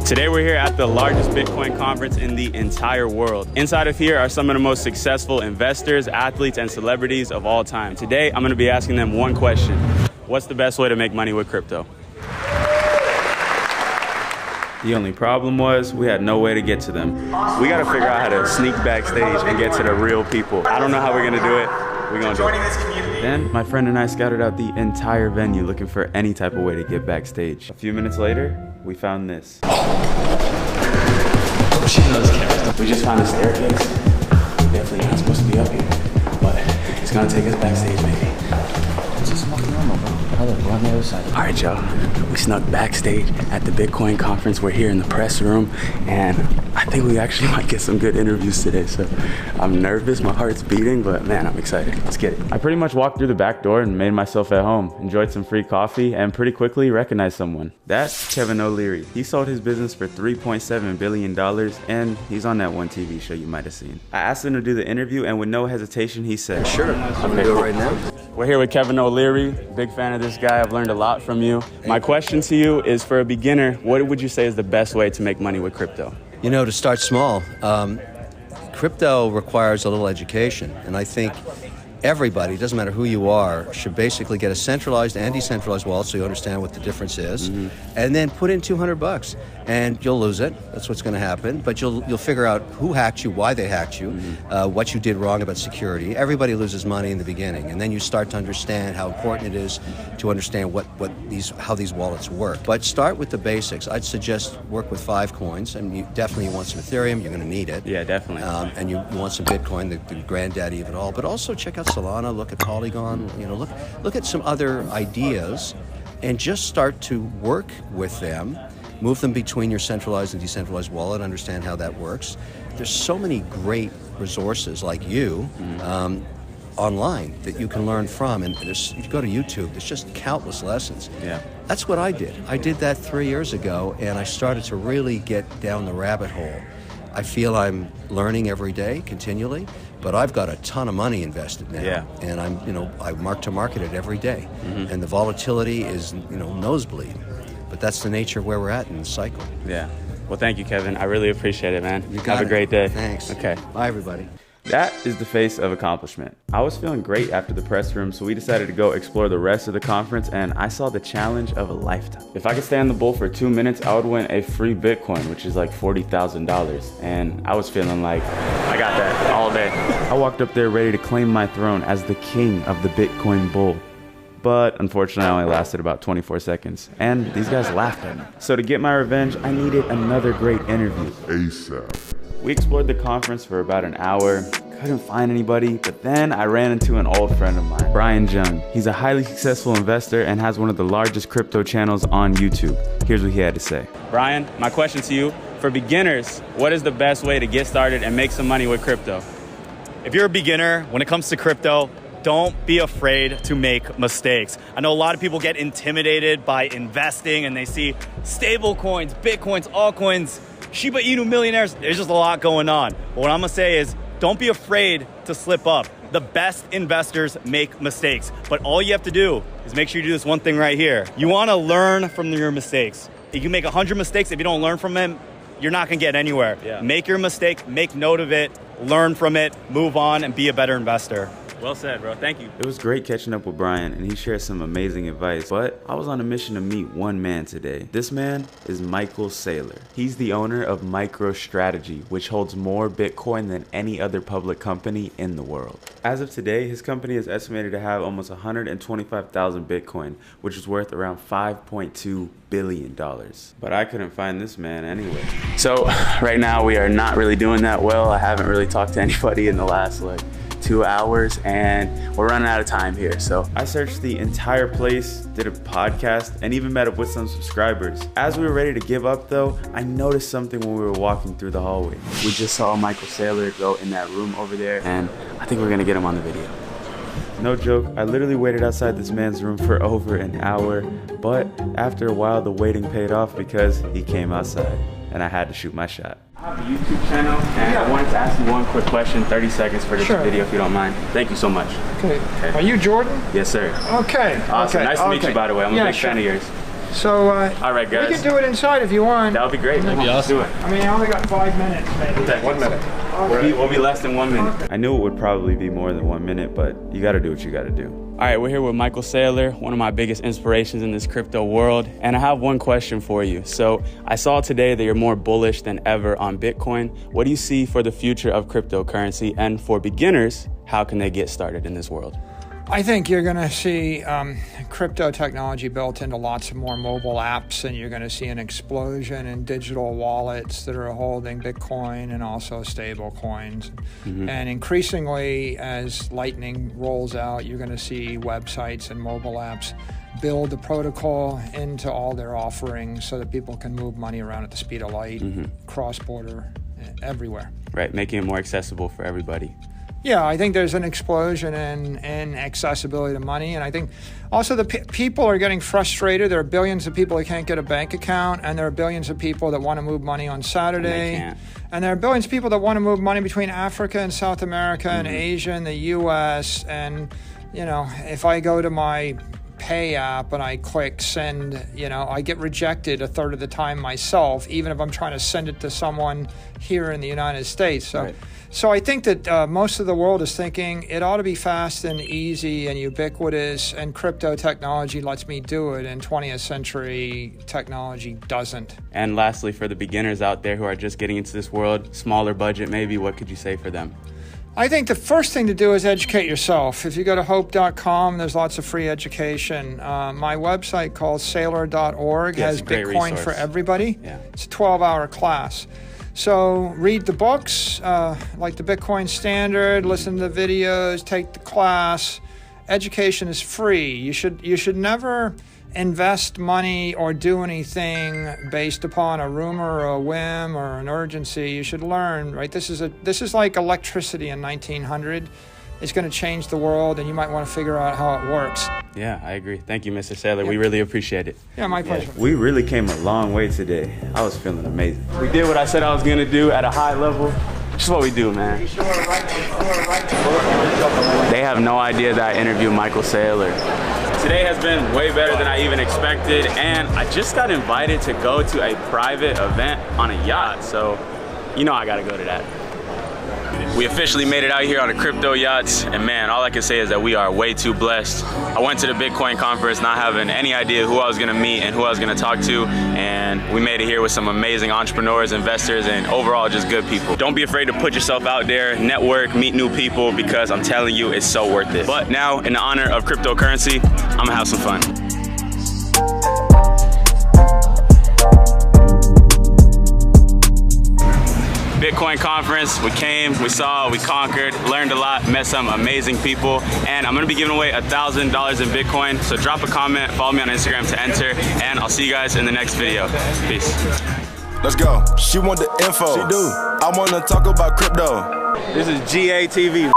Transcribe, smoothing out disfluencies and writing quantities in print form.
Today we're here at the largest Bitcoin conference in the entire world. Inside of here are some of the most successful investors, athletes, and celebrities of all time. Today, I'm gonna be asking them one question. What's the best way to make money with crypto? The only problem was we had no way to get to them. We gotta figure out how to sneak backstage and get to the real people. I don't know how we're gonna do it. We're gonna do it. Then my friend and I scouted out the entire venue looking for any type of way to get backstage. A few minutes later, we found this. She knows cameras. We just found a staircase. We're definitely not supposed to be up here, but it's gonna take us backstage, maybe. It's just fucking normal, bro. We're on the other side. All right, y'all. We snuck backstage at the Bitcoin conference. We're here in the press room, and I think we actually might get some good interviews today. So I'm nervous, my heart's beating, but man, I'm excited. Let's get it. I pretty much walked through the back door and made myself at home. Enjoyed some free coffee and pretty quickly recognized someone. That's Kevin O'Leary. He sold his business for $3.7 billion, and he's on that one TV show you might have seen. I asked him to do the interview, and with no hesitation, he said, "Sure, I'm gonna do it right now." We're here with Kevin O'Leary. Big fan of this guy. I've learned a lot from you. My question to you is, for a beginner, what would you say is the best way to make money with crypto? You know, to start small, crypto requires a little education, and I think everybody, doesn't matter who you are, should basically get a centralized and decentralized wallet so you understand what the difference is, and then put in $200 and you'll lose it. That's what's going to happen. But you'll figure out who hacked you, why they hacked you, what you did wrong about security. Everybody loses money in the beginning, and then you start to understand how important it is to understand how these wallets work. But start with the basics. I'd suggest work with Filecoin, and you definitely want some Ethereum. You're going to need it. Yeah, definitely. And you want some Bitcoin, the granddaddy of it all. But also check out Solana. Look at Polygon. You know, look at some other ideas, and just start to work with them. Move them between your centralized and decentralized wallet, understand how that works. There's so many great resources like you online that you can learn from. And if you go to YouTube, there's just countless lessons. Yeah. That's what I did. I did that 3 years ago, and I started to really get down the rabbit hole. I feel I'm learning every day, continually, but I've got a ton of money invested now. Yeah. And I mark to market it every day. And the volatility is, nosebleed. But that's the nature of where we're at in the cycle. Yeah. Well, thank you, Kevin. I really appreciate it, man. You got Have a great day. Thanks. Okay. Bye, everybody. That is the face of accomplishment. I was feeling great after the press room, so we decided to go explore the rest of the conference, and I saw the challenge of a lifetime. If I could stay on the bull for 2 minutes, I would win a free Bitcoin, which is like $40,000. And I was feeling like I got that all day. I walked up there ready to claim my throne as the king of the Bitcoin bull. But unfortunately, I only lasted about 24 seconds, and these guys laughed at me. So to get my revenge, I needed another great interview. ASAP. We explored the conference for about an hour, couldn't find anybody, but then I ran into an old friend of mine, Brian Jung. He's a highly successful investor and has one of the largest crypto channels on YouTube. Here's what he had to say. Brian, my question to you, for beginners, what is the best way to get started and make some money with crypto? If you're a beginner, when it comes to crypto, don't be afraid to make mistakes. I know a lot of people get intimidated by investing and they see stable coins, Bitcoins, altcoins, Shiba Inu millionaires. There's just a lot going on. But what I'm gonna say is, don't be afraid to slip up. The best investors make mistakes, but all you have to do is make sure you do this one thing right here. You wanna learn from your mistakes. You can make 100 mistakes. If you don't learn from them, you're not gonna get anywhere. Yeah. Make your mistake, make note of it, learn from it, move on, and be a better investor. Well said, bro. Thank you. It was great catching up with Brian, and he shared some amazing advice, but I was on a mission to meet one man today. This man is Michael Saylor. He's the owner of MicroStrategy, which holds more Bitcoin than any other public company in the world. As of today, his company is estimated to have almost 125,000 Bitcoin, which is worth around $5.2 billion. But I couldn't find this man anyway. So right now we are not really doing that well. I haven't really talked to anybody in the last 2 hours, and we're running out of time here. So I searched the entire place, did a podcast, and even met up with some subscribers. As we were ready to give up though, I noticed something when we were walking through the hallway. We just saw Michael Saylor go in that room over there, and I think we're gonna get him on the video. No joke, I literally waited outside this man's room for over an hour, but after a while the waiting paid off because he came outside, and I had to shoot my shot. I have a YouTube channel, and I wanted to ask you one quick question, 30 seconds for this video if you don't mind. Thank you so much. Okay. Are you Jordan? Yes, sir. Okay. Awesome. Okay. Nice to meet you, by the way. I'm a big fan of yours. So all right, guys. we can do it inside if you want. That would be great. That'd be awesome. Do it. I mean, I only got 5 minutes, maybe. Okay, 1 minute. We'll be less than 1 minute. I knew it would probably be more than 1 minute, but you got to do what you got to do. All right, we're here with Michael Saylor, one of my biggest inspirations in this crypto world. And I have one question for you. So I saw today that you're more bullish than ever on Bitcoin. What do you see for the future of cryptocurrency? And for beginners, how can they get started in this world? I think you're going to see crypto technology built into lots of more mobile apps, and you're going to see an explosion in digital wallets that are holding Bitcoin and also stable coins. And increasingly, as Lightning rolls out, you're going to see websites and mobile apps build the protocol into all their offerings so that people can move money around at the speed of light, cross-border, everywhere. Right, making it more accessible for everybody. Yeah, I think there's an explosion in accessibility to money, and I think also the people are getting frustrated. There are billions of people that can't get a bank account, and there are billions of people that want to move money on Saturday, and there are billions of people that want to move money between Africa and South America and Asia and the U.S. And you know, if I go to my Pay app and I click send, you know, I get rejected a third of the time myself, even if I'm trying to send it to someone here in the United States. So. Right. So I think that most of the world is thinking it ought to be fast and easy and ubiquitous, and crypto technology lets me do it, and 20th century technology doesn't. And lastly, for the beginners out there who are just getting into this world, smaller budget maybe, what could you say for them? I think the first thing to do is educate yourself. If you go to hope.com, there's lots of free education. My website called Saylor.org has Bitcoin resource for everybody. Yeah. It's a 12-hour class. So read the books, like the Bitcoin Standard, listen to the videos, take the class. Education is free. You should never invest money or do anything based upon a rumor or a whim or an urgency. You should learn, right? This is like electricity in 1900. It's going to change the world, and you might want to figure out how it works. Yeah, I agree. Thank you, Mr. Saylor. We really appreciate it. Yeah, my pleasure. We really came a long way today. I was feeling amazing. We did what I said I was going to do at a high level. Just what we do, man. They have no idea that I interviewed Michael Saylor. Today has been way better than I even expected, and I just got invited to go to a private event on a yacht, so you know I got to go to that. We officially made it out here on the crypto yachts, and man, all I can say is that we are way too blessed. I went to the Bitcoin conference not having any idea who I was gonna meet and who I was gonna talk to, and we made it here with some amazing entrepreneurs, investors, and overall just good people. Don't be afraid to put yourself out there, network, meet new people, because I'm telling you, it's so worth it. But now, in the honor of cryptocurrency, I'm gonna have some fun. Bitcoin conference, we came, we saw, we conquered, learned a lot, met some amazing people, and I'm gonna be giving away $1,000 in Bitcoin, so drop a comment, follow me on Instagram to enter, and I'll see you guys in the next video. Peace. Let's go. She want the info. She do. I wanna talk about crypto. This is GATV.